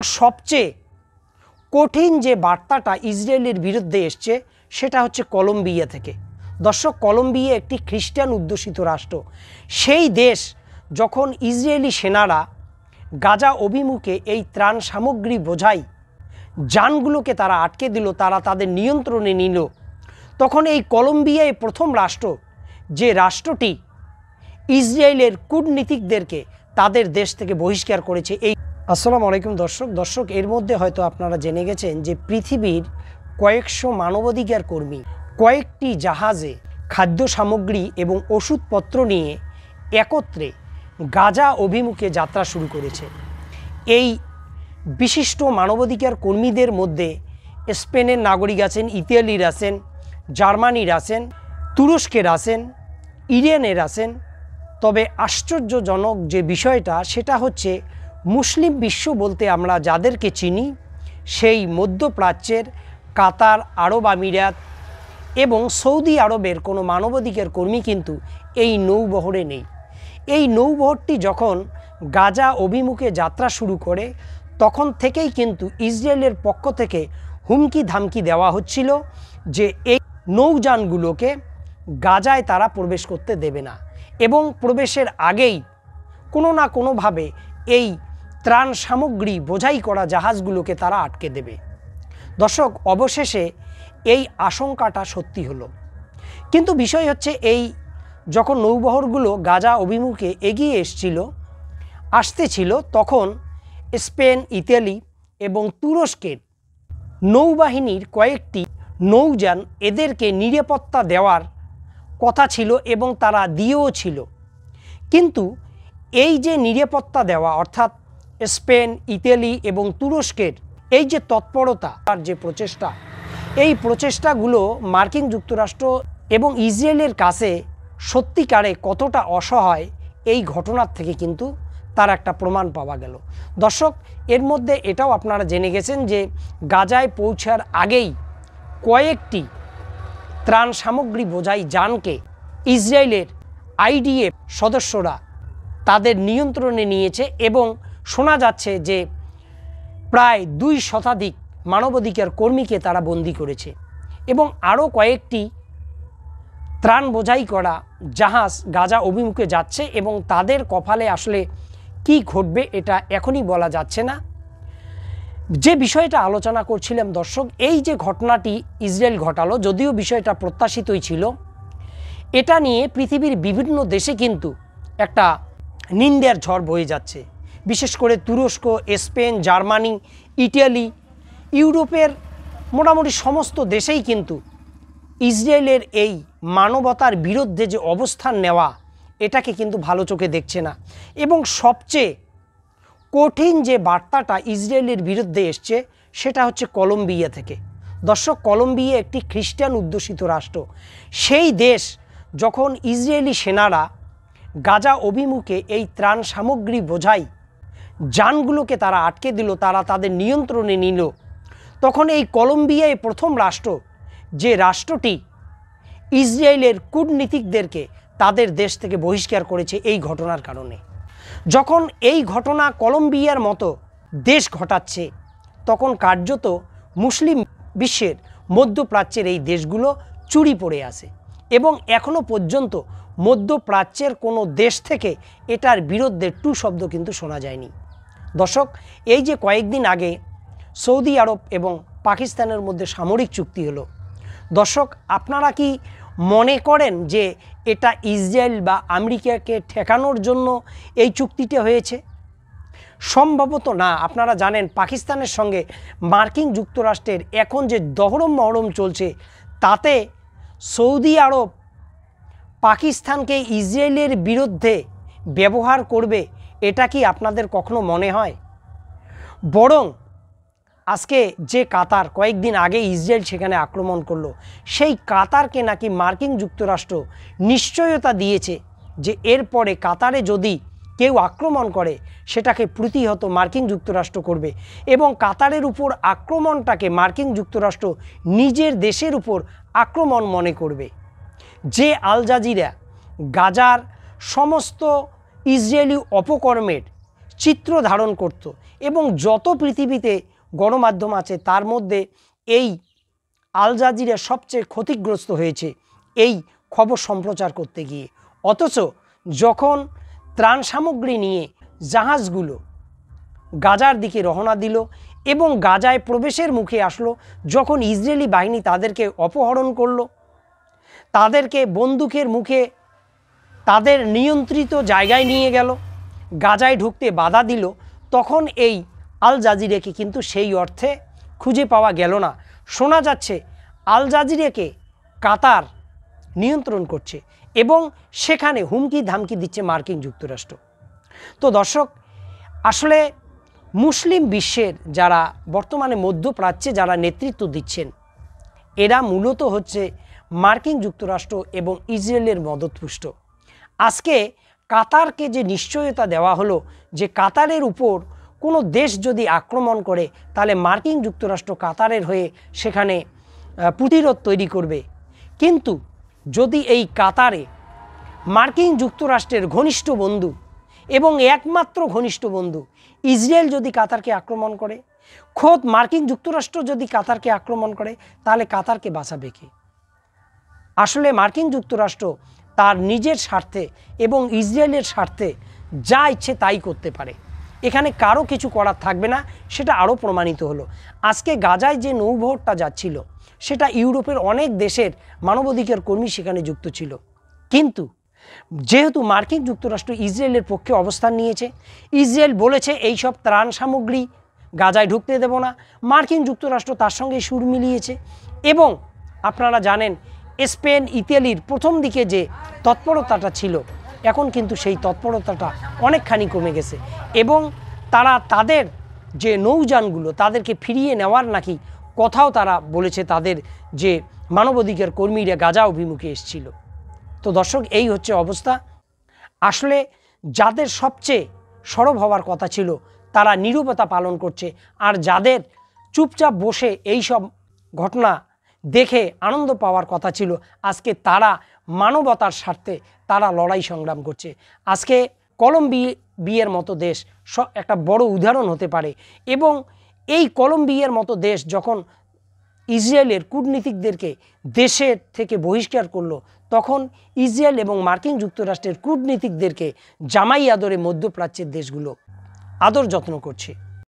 সবচেয়ে কঠিন যে বার্তাটা ইসরায়েলের বিরুদ্ধে এসছে সেটা হচ্ছে কলম্বিয়া থেকে। দর্শক, কলম্বিয়া একটি খ্রিস্টান অধ্যুষিত রাষ্ট্র। সেই দেশ যখন ইসরায়েলি সেনারা গাজা অভিমুখে এই ত্রাণ সামগ্রী বোঝাই যানগুলোকে তারা আটকে দিল, তারা তাদের নিয়ন্ত্রণে নিল, তখন এই কলম্বিয়ায় প্রথম রাষ্ট্র যে রাষ্ট্রটি ইসরায়েলের কূটনীতিকদেরকে তাদের দেশ থেকে বহিষ্কার করেছে। আসসালামু আলাইকুম দর্শক, এর মধ্যে হয়তো আপনারা জেনে গেছেন যে পৃথিবীর কয়েকশো মানবাধিকার কর্মী কয়েকটি জাহাজে খাদ্য সামগ্রী এবং ওষুধপত্র নিয়ে একত্রে গাজা অভিমুখে যাত্রা শুরু করেছে। এই বিশিষ্ট মানবাধিকার কর্মীদের মধ্যে স্পেনের নাগরিক আছেন, ইতালির আছেন, জার্মানির আছেন, তুরস্কের আছেন, ইরানের আছেন। তবে আশ্চর্যজনক যে বিষয়টা সেটা হচ্ছে মুসলিম বিশ্ব বলতে আমরা যাদেরকে চিনি সেই মধ্যপ্রাচ্যের কাতার, আরব আমিরাত এবং সৌদি আরবের কোনো মানবাধিকার কর্মী কিন্তু এই নৌবহরে নেই। এই নৌবহরটি যখন গাজা অভিমুখে যাত্রা শুরু করে তখন থেকেই কিন্তু ইসরায়েলের পক্ষ থেকে হুমকি ধামকি দেওয়া হচ্ছিল যে এই নৌযানগুলোকে গাজায় তারা প্রবেশ করতে দেবে না এবং প্রবেশের আগেই কোনো না কোনোভাবে এই ত্রাণ সামগ্রী বোঝাই করা জাহাজগুলোকে তারা আটকে দেবে। দর্শক, অবশেষে এই আশঙ্কাটা সত্যি হলো। কিন্তু বিষয় হচ্ছে এই যখন নৌবহরগুলো গাজা অভিমুখে এগিয়ে আসতেছিল তখন স্পেন, ইতালি এবং তুরস্কের নৌবাহিনীর কয়েকটি নৌযান এদেরকে নিরাপত্তা দেওয়ার কথা ছিল এবং তারা দিয়েও ছিল। কিন্তু এই যে নিরাপত্তা দেওয়া অর্থাৎ স্পেন, ইতালি এবং তুরস্কের এই যে তৎপরতা আর যে প্রচেষ্টা, এই প্রচেষ্টাগুলো মার্কিন যুক্তরাষ্ট্র এবং ইসরায়েলের কাছে সত্যিকারে কতটা অসহায় এই ঘটনার থেকে কিন্তু তার একটা প্রমাণ পাওয়া গেল। দর্শক, এর মধ্যে এটাও আপনারা জেনে গেছেন যে গাজায় পৌঁছার আগেই কয়েকটি ত্রাণ সামগ্রী বোঝাই যানকে ইসরায়েলের আইডিএফ সদস্যরা তাদের নিয়ন্ত্রণে নিয়েছে এবং শোনা যাচ্ছে যে প্রায় 2 শতাধিক মানবাধিকার কর্মীকে তারা বন্দী করেছে এবং আরও কয়েকটি ত্রাণ বোঝাই করা জাহাজ গাজা অভিমুখে যাচ্ছে এবং তাদের কপালে আসলে কি ঘটবে এটা এখনই বলা যাচ্ছে না। যে বিষয়টা আলোচনা করছিলাম দর্শক, এই যে ঘটনাটি ইসরায়েল ঘটালো, যদিও বিষয়টা প্রত্যাশিতই ছিল, এটা নিয়ে পৃথিবীর বিভিন্ন দেশে কিন্তু একটা নিন্দার ঝড় বয়ে যাচ্ছে। বিশেষ করে তুরস্ক, স্পেন, জার্মানি, ইটালি, ইউরোপের মোটামুটি সমস্ত দেশেই কিন্তু ইসরায়েলের এই মানবতার বিরুদ্ধে যে অবস্থান নেওয়া এটাকে কিন্তু ভালো চোখে দেখছে না। এবং সবচেয়ে কঠিন যে বার্তাটা ইসরায়েলের বিরুদ্ধে এসছে সেটা হচ্ছে কলম্বিয়া থেকে। দর্শক, কলম্বিয়া একটি খ্রিস্টান অধ্যুষিত রাষ্ট্র। সেই দেশ যখন ইসরায়েলি সেনারা গাজা অভিমুখে এই ত্রাণ সামগ্রী বোঝাই যানগুলোকে তারা আটকে দিল, তারা তাদের নিয়ন্ত্রণে নিল, তখন এই কলম্বিয়ায় প্রথম রাষ্ট্র যে রাষ্ট্রটি ইসরায়েলের কূটনীতিকদেরকে তাদের দেশ থেকে বহিষ্কার করেছে এই ঘটনার কারণে। যখন এই ঘটনা কলম্বিয়ার মতো দেশ ঘটাচ্ছে তখন কার্যত মুসলিম বিশ্বের মধ্যপ্রাচ্যের এই দেশগুলো চুরি পড়ে আসে এবং এখনও পর্যন্ত মধ্যপ্রাচ্যের কোনো দেশ থেকে এটার বিরুদ্ধে টু শব্দ কিন্তু শোনা যায়নি। দর্শক, এই যে কয়েকদিন আগে সৌদি আরব এবং পাকিস্তানের মধ্যে সামরিক চুক্তি হলো, দর্শক আপনারা কি মনে করেন যে এটা ইসরায়েল বা আমেরিকাকে ঠেকানোর জন্য এই চুক্তিটা হয়েছে? সম্ভবত না। আপনারা জানেন পাকিস্তানের সঙ্গে মার্কিন যুক্তরাষ্ট্রের এখন যে দহরম মহরম চলছে তাতে সৌদি আরব পাকিস্তানকে ইসরায়েলের বিরুদ্ধে ব্যবহার করবে, এটা কি আপনাদের কখনো মনে হয়? বরং আজকে যে কাতার কয়েকদিন আগে ইসরায়েল সেখানে আক্রমণ করলো, সেই কাতারকে নাকি মার্কিন যুক্তরাষ্ট্র নিশ্চয়তা দিয়েছে যে এরপরে কাতারে যদি কেউ আক্রমণ করে সেটাকে প্রতিহত মার্কিন যুক্তরাষ্ট্র করবে এবং কাতারের উপর আক্রমণটাকে মার্কিন যুক্তরাষ্ট্র নিজের দেশের উপর আক্রমণ মনে করবে। যে আল জাজিরা গাজার সমস্ত ইসরায়েলি অপকর্মের চিত্র ধারণ করত এবং যত পৃথিবীতে গণমাধ্যম আছে তার মধ্যে এই আল জাজিরা সবচেয়ে ক্ষতিগ্রস্ত হয়েছে এই খবর সম্প্রচার করতে গিয়ে। অথচ যখন ত্রাণ সামগ্রী নিয়ে জাহাজগুলো গাজার দিকে রওনা দিল এবং গাজায় প্রবেশের মুখে আসলো, যখন ইসরায়েলি বাহিনী তাদেরকে অপহরণ করলো, তাদেরকে বন্দুকের মুখে তাদের নিয়ন্ত্রিত জায়গায় নিয়ে গেল, গাজায় ঢুকতে বাধা দিল, তখন এই আল জাজিরাকে কিন্তু সেই অর্থে খুঁজে পাওয়া গেল না। শোনা যাচ্ছে আল জাজিরাকে কাতার নিয়ন্ত্রণ করছে এবং সেখানে হুমকি ধামকি দিচ্ছে মার্কিন যুক্তরাষ্ট্র। তো দর্শক, আসলে মুসলিম বিশ্বের যারা বর্তমানে মধ্যপ্রাচ্যে যারা নেতৃত্ব দিচ্ছেন, এরা মূলত হচ্ছে মার্কিন যুক্তরাষ্ট্র এবং ইসরায়েলের মদতপুষ্ট। আজকে কাতারকে যে নিশ্চয়তা দেওয়া হলো যে কাতারের উপর কোনো দেশ যদি আক্রমণ করে তাহলে মার্কিন যুক্তরাষ্ট্র কাতারের হয়ে সেখানে প্রতিরোধ তৈরি করবে, কিন্তু যদি এই কাতারে মার্কিন যুক্তরাষ্ট্রের ঘনিষ্ঠ বন্ধু এবং একমাত্র ঘনিষ্ঠ বন্ধু ইসরায়েল যদি কাতারকে আক্রমণ করে, খোদ মার্কিন যুক্তরাষ্ট্র যদি কাতারকে আক্রমণ করে, তাহলে কাতারকে বাঁচাবে কে? আসলে মার্কিন যুক্তরাষ্ট্র তার নিজের স্বার্থে এবং ইসরায়েলের স্বার্থে যা ইচ্ছে তাই করতে পারে, এখানে কারো কিছু করার থাকবে না। সেটা আরও প্রমাণিত হলো আজকে গাজায় যে নৌবহরটা যাচ্ছিল, সেটা ইউরোপের অনেক দেশের মানবাধিকার কর্মী সেখানে যুক্ত ছিল, কিন্তু যেহেতু মার্কিন যুক্তরাষ্ট্র ইসরায়েলের পক্ষে অবস্থান নিয়েছে, ইসরায়েল বলেছে এই সব ত্রাণ সামগ্রী গাজায় ঢুকতে দেব না, মার্কিন যুক্তরাষ্ট্র তার সঙ্গে সুর মিলিয়েছে। এবং আপনারা জানেন স্পেন ইতালির প্রথম দিকে যে তৎপরতাটা ছিল, এখন কিন্তু সেই তৎপরতাটা অনেকখানি কমে গেছে এবং তারা তাদের যে নৌযানগুলো তাদেরকে ফিরিয়ে নেওয়ার নাকি কথাও তারা বলেছে, তাদের যে মানবাধিকার কর্মীরা গাজা অভিমুখে এসেছিল। তো দর্শক, এই হচ্ছে অবস্থা। আসলে যাদের সবচেয়ে সরব হওয়ার কথা ছিল তারা নীরবতা পালন করছে, আর যাদের চুপচাপ বসে এই সব ঘটনা দেখে আনন্দ পাওয়ার কথা ছিল, আজকে তারা মানবতার স্বার্থে তারা লড়াই সংগ্রাম করছে। আজকে কলম্বিয়ার মতো দেশ একটা বড় উদাহরণ হতে পারে এবং এই কলম্বিয়ার মতো দেশ যখন ইসরায়েলের কূটনীতিকদেরকে দেশের থেকে বহিষ্কার করলো, তখন ইসরায়েল এবং মার্কিন যুক্তরাষ্ট্রের কূটনীতিকদেরকে জামাই আদরে মধ্যপ্রাচ্যের দেশগুলো আদর যত্ন করছে।